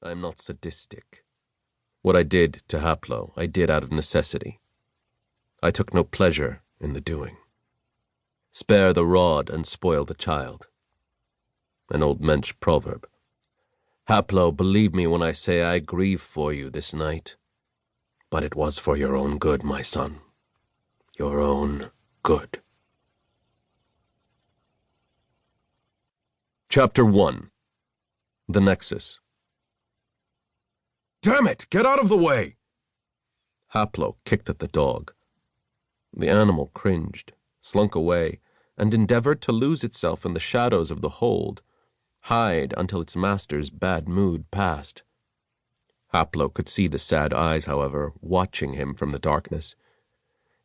I am not sadistic. What I did to Haplo, I did out of necessity. I took no pleasure in the doing. Spare the rod and spoil the child. An old Mensch proverb. Haplo, believe me when I say I grieve for you this night. But it was for your own good, my son. Your own good. Chapter 1. The Nexus. Damn it! Get out of the way! Haplo kicked at the dog. The animal cringed, slunk away, and endeavored to lose itself in the shadows of the hold, hide until its master's bad mood passed. Haplo could see the sad eyes, however, watching him from the darkness.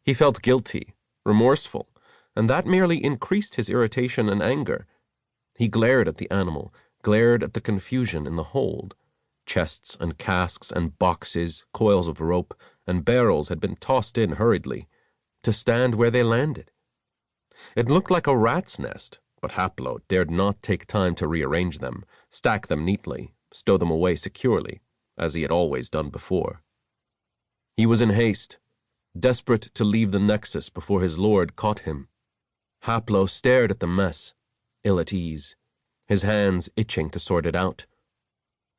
He felt guilty, remorseful, and that merely increased his irritation and anger. He glared at the animal, glared at the confusion in the hold. Chests and casks and boxes, coils of rope, and barrels had been tossed in hurriedly, to stand where they landed. It looked like a rat's nest, but Haplo dared not take time to rearrange them, stack them neatly, stow them away securely, as he had always done before. He was in haste, desperate to leave the Nexus before his lord caught him. Haplo stared at the mess, ill at ease, his hands itching to sort it out.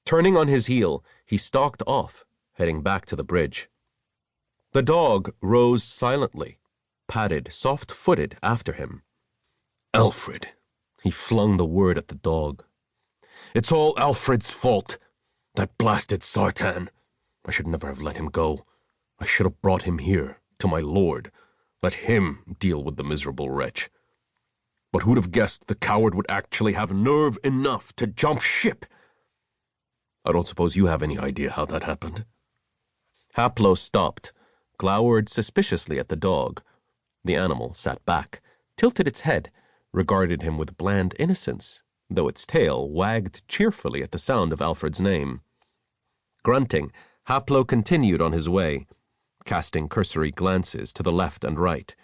Turning on his heel, he stalked off, heading back to the bridge. The dog rose silently, padded soft-footed after him. Alfred. He flung the word at the dog. It's all Alfred's fault. That blasted Sartan. I should never have let him go. I should have brought him here, to my lord. Let him deal with the miserable wretch. But who'd have guessed the coward would actually have nerve enough to jump ship? I don't suppose you have any idea how that happened. Haplo stopped, glowered suspiciously at the dog. The animal sat back, tilted its head, regarded him with bland innocence, though its tail wagged cheerfully at the sound of Alfred's name. Grunting, Haplo continued on his way, casting cursory glances to the left and right.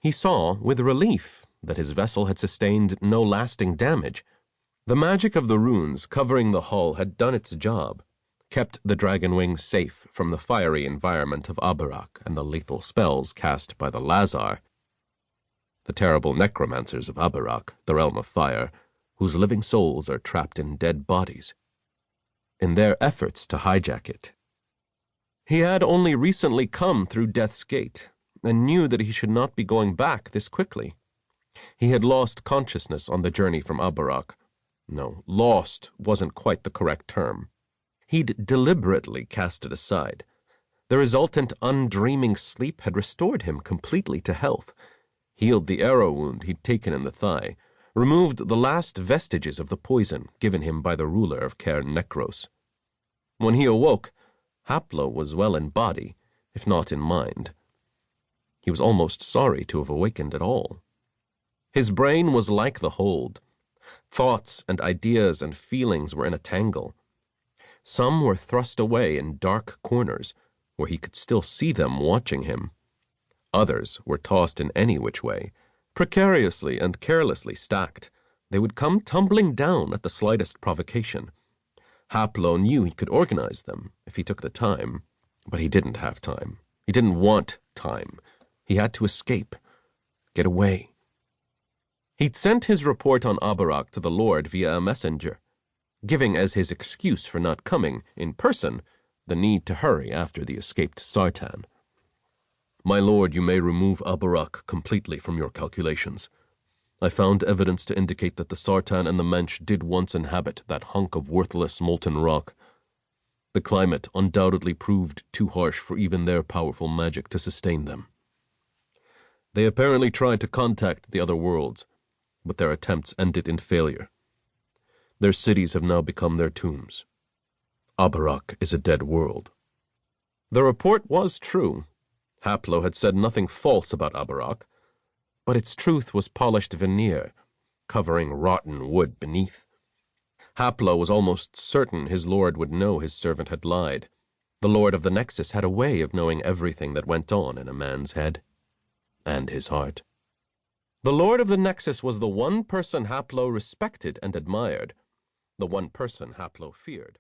He saw, with relief, that his vessel had sustained no lasting damage. The magic of the runes covering the hull had done its job, kept the dragon wings safe from the fiery environment of Abarak and the lethal spells cast by the Lazar, the terrible necromancers of Abarak, the realm of fire, whose living souls are trapped in dead bodies, in their efforts to hijack it. He had only recently come through Death's Gate, and knew that he should not be going back this quickly. He had lost consciousness on the journey from Abarak. No, lost wasn't quite the correct term. He'd deliberately cast it aside. The resultant undreaming sleep had restored him completely to health, healed the arrow wound he'd taken in the thigh, removed the last vestiges of the poison given him by the ruler of Cairn Necros. When he awoke, Haplo was well in body, if not in mind. He was almost sorry to have awakened at all. His brain was like the hold. Thoughts and ideas and feelings were in a tangle. Some were thrust away in dark corners, where he could still see them watching him. Others were tossed in any which way, precariously and carelessly stacked. They would come tumbling down at the slightest provocation. Haplo knew he could organize them if he took the time, but he didn't have time. He didn't want time. He had to escape, get away. He'd sent his report on Abarak to the Lord via a messenger, giving as his excuse for not coming in person the need to hurry after the escaped Sartan. My lord, you may remove Abarak completely from your calculations. I found evidence to indicate that the Sartan and the Mensch did once inhabit that hunk of worthless molten rock. The climate undoubtedly proved too harsh for even their powerful magic to sustain them. They apparently tried to contact the other worlds, but their attempts ended in failure. Their cities have now become their tombs. Abarak is a dead world. The report was true. Haplo had said nothing false about Abarak, but its truth was polished veneer, covering rotten wood beneath. Haplo was almost certain his lord would know his servant had lied. The lord of the Nexus had a way of knowing everything that went on in a man's head and his heart. The lord of the Nexus was the one person Haplo respected and admired, the one person Haplo feared.